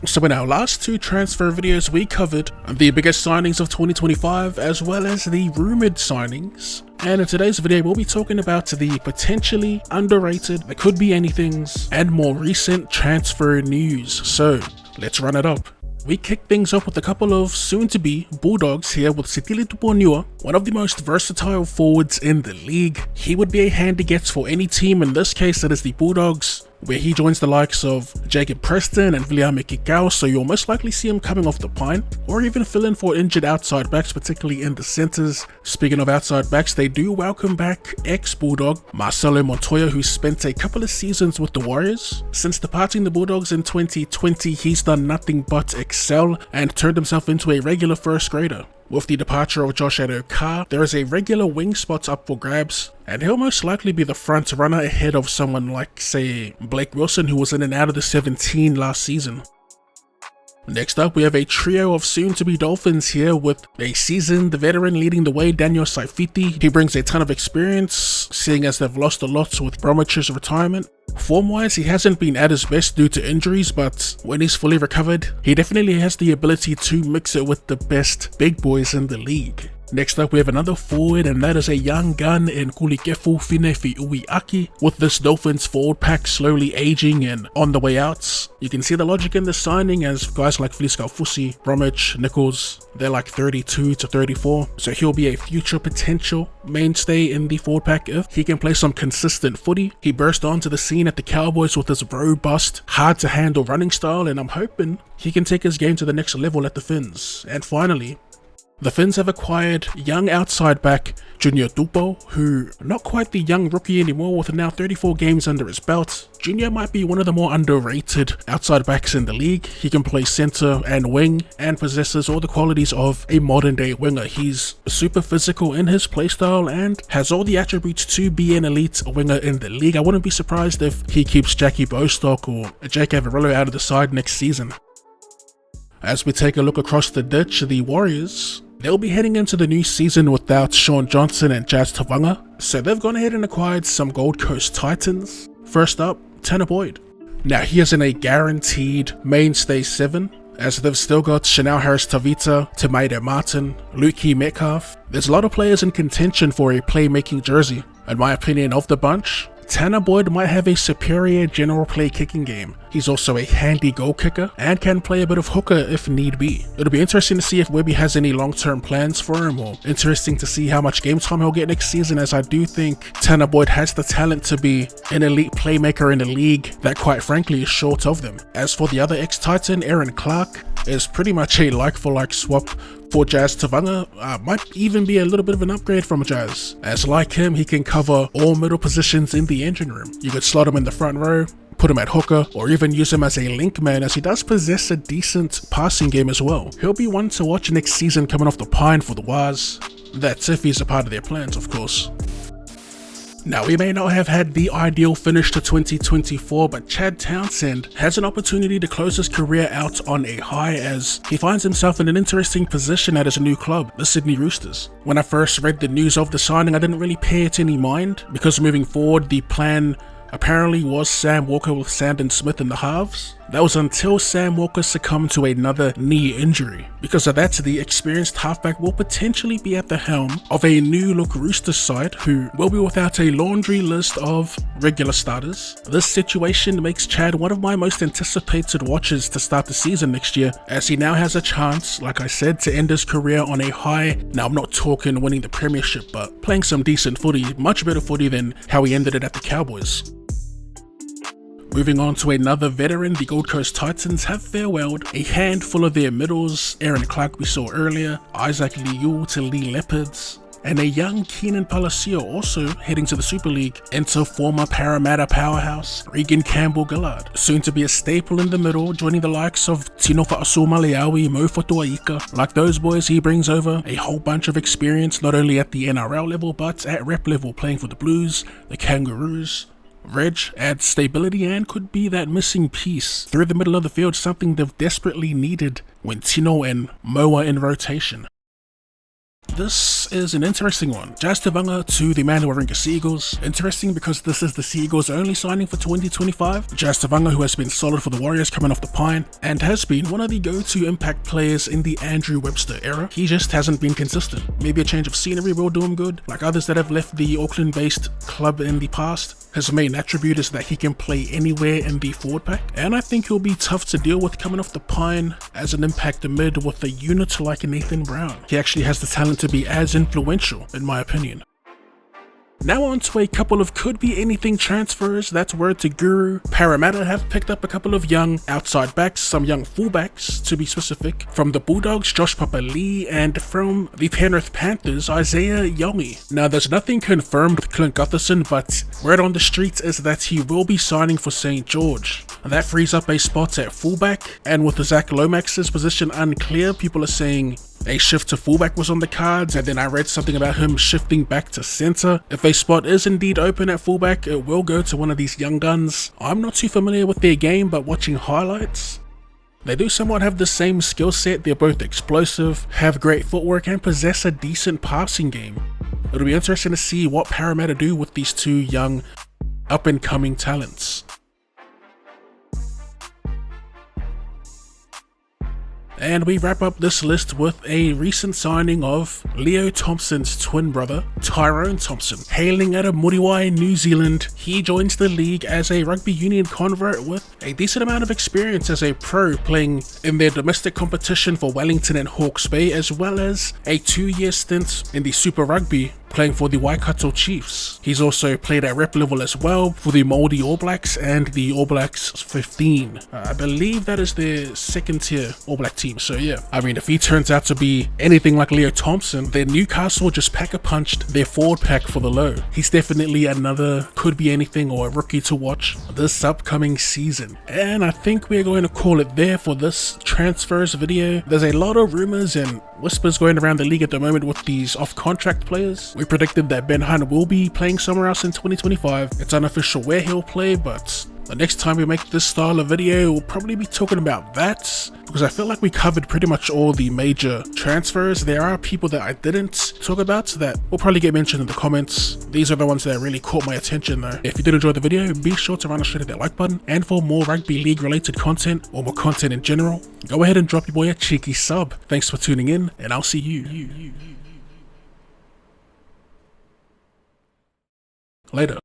So in our last two transfer videos we covered the biggest signings of 2025 as well as the rumoured signings. And in today's video we'll be talking about the potentially underrated, there could be anythings, and more recent transfer news. So let's run it up. We kick things up with a couple of soon-to-be Bulldogs here with Sitili Tupouniua, one of the most versatile forwards in the league. He would be a handy get for any team, in this case it is the Bulldogs, where he joins the likes of Jacob Preston and William Kikau, so you'll most likely see him coming off the pine, or even fill in for injured outside backs, particularly in the centres. Speaking of outside backs, they do welcome back ex-Bulldog Marcelo Montoya, who spent a couple of seasons with the Warriors. Since departing the Bulldogs in 2020, he's done nothing but excel and turned himself into a regular first grader. With the departure of Josh Adokar, there is a regular wing spot up for grabs, and he'll most likely be the front runner ahead of someone like, say, Blake Wilson, who was in and out of the 17 last season. Next up, we have a trio of soon-to-be Dolphins here with a seasoned veteran leading the way, Daniel Saifiti. He brings a ton of experience, seeing as they've lost a lot with Bromwich's retirement. Form-wise, he hasn't been at his best due to injuries, but when he's fully recovered, he definitely has the ability to mix it with the best big boys in the league. Next up, we have another forward, and that is a young gun in Kulikefu Finefi Uiaki. With this Dolphins forward pack slowly aging and on the way out, you can see the logic in the signing, as guys like Felice Fusi, Bromwich, Nichols, they're like 32 to 34, so he'll be a future potential mainstay in the forward pack if he can play some consistent footy. He burst onto the scene at the Cowboys with his robust, hard to handle running style, and I'm hoping he can take his game to the next level at the Fins. And finally, the Fins have acquired young outside back Junior Dupo, who not quite the young rookie anymore with now 34 games under his belt. Junior might be one of the more underrated outside backs in the league. He can play centre and wing and possesses all the qualities of a modern day winger. He's super physical in his playstyle and has all the attributes to be an elite winger in the league. I wouldn't be surprised if he keeps Jackie Bostock or Jake Averillo out of the side next season. As we take a look across the ditch, the Warriors, they'll be heading into the new season without Sean Johnson and Jazz Tavanga, so they've gone ahead and acquired some Gold Coast Titans. First up, Tanner Boyd. Now he is in a guaranteed mainstay 7, as they've still got Chanel Harris-Tavita, Tamaida Martin, Lukey Metcalf. There's a lot of players in contention for a playmaking jersey. In my opinion, of the bunch, Tanner Boyd might have a superior general play kicking game. He's also a handy goal kicker and can play a bit of hooker if need be. It'll be interesting to see if Webby has any long-term plans for him, or interesting to see how much game time he'll get next season, as I do think Tanner Boyd has the talent to be an elite playmaker in a league that quite frankly is short of them. As for the other ex-Titan, Aaron Clark, is pretty much a like-for-like swap for Jazz Tavanga. Might even be a little bit of an upgrade from Jazz, as like him he can cover all middle positions in the engine room. You could slot him in the front row, put him at hooker, or even use him as a link man, as he does possess a decent passing game as well. He'll be one to watch next season coming off the pine for the Waz. That's if he's a part of their plans, of course. Now, we may not have had the ideal finish to 2024, but Chad Townsend has an opportunity to close his career out on a high, as he finds himself in an interesting position at his new club, the Sydney Roosters. When I first read the news of the signing, I didn't really pay it any mind, because moving forward the plan apparently was Sam Walker with Sandon Smith in the halves. That was until Sam Walker succumbed to another knee injury. Because of that, the experienced halfback will potentially be at the helm of a new look Roosters side who will be without a laundry list of regular starters. This situation makes Chad one of my most anticipated watches to start the season next year, as he now has a chance, like I said, to end his career on a high. Now, I'm not talking winning the premiership, but playing some decent footy, much better footy than how he ended it at the Cowboys. Moving on to another veteran, the Gold Coast Titans have farewelled a handful of their middles. Aaron Clark we saw earlier, Isaac Liu to Lee Leopards, and a young Keenan Palacio also heading to the Super League. Enter former Parramatta powerhouse Regan Campbell-Gillard, soon to be a staple in the middle, joining the likes of Tino Fa'asumaleaui, Mo Fotuaika. Like those boys, he brings over a whole bunch of experience, not only at the NRL level but at rep level, playing for the Blues, the Kangaroos. Reg adds stability and could be that missing piece through the middle of the field, something they've desperately needed when Tino and Mo are in rotation. This is an interesting one. Jazz Tavanga to the Nrl Seagulls. Interesting because this is the Seagulls' only signing for 2025. Jazz Tavanga, who has been solid for the Warriors coming off the pine and has been one of the go-to impact players in the Andrew Webster era. He just hasn't been consistent. Maybe a change of scenery will do him good. Like others that have left the Auckland-based club in the past, his main attribute is that he can play anywhere in the forward pack, and I think he'll be tough to deal with coming off the pine as an impact mid with a unit like Nathan Brown. He actually has the talent to be as influential, in my opinion. Now on to a couple of could-be-anything transfers. That's word to Guru. Parramatta have picked up a couple of young outside backs, some young fullbacks to be specific. From the Bulldogs, Josh Papali, and from the Penrith Panthers, Isaiah Yongi. Now there's nothing confirmed with Clint Gutherson, but word on the streets is that he will be signing for St. George. That frees up a spot at fullback, and with Zach Lomax's position unclear, people are saying a shift to fullback was on the cards, and then I read something about him shifting back to centre. If a spot is indeed open at fullback, it will go to one of these young guns. I'm not too familiar with their game, but watching highlights, they do somewhat have the same skill set. They're both explosive, have great footwork, and possess a decent passing game. It'll be interesting to see what Parramatta do with these two young up-and-coming talents. And we wrap up this list with a recent signing of Leo Thompson's twin brother, Tyrone Thompson. Hailing out of Muriwai, New Zealand, he joins the league as a rugby union convert with a decent amount of experience as a pro, playing in their domestic competition for Wellington and Hawke's Bay, as well as a 2-year stint in the Super Rugby, playing for the Waikato Chiefs. He's also played at rep level as well for the Māori All Blacks and the All Blacks 15. I believe that is their second tier All Black team. So yeah, I mean, if he turns out to be anything like Leo Thompson, then Newcastle just pack-a-punched their forward pack for the low. He's definitely another could be anything or a rookie to watch this upcoming season. And I think we're going to call it there for this transfers video. There's a lot of rumors and whispers going around the league at the moment with these off-contract players. We predicted that Ben Hunt will be playing somewhere else in 2025. It's unofficial where he'll play, but the next time we make this style of video, we'll probably be talking about that, because I feel like we covered pretty much all the major transfers. There are people that I didn't talk about that will probably get mentioned in the comments. These are the ones that really caught my attention though. If you did enjoy the video, be sure to run straight at that like button, and for more rugby league related content or more content in general, go ahead and drop your boy a cheeky sub. Thanks for tuning in, and I'll see you later.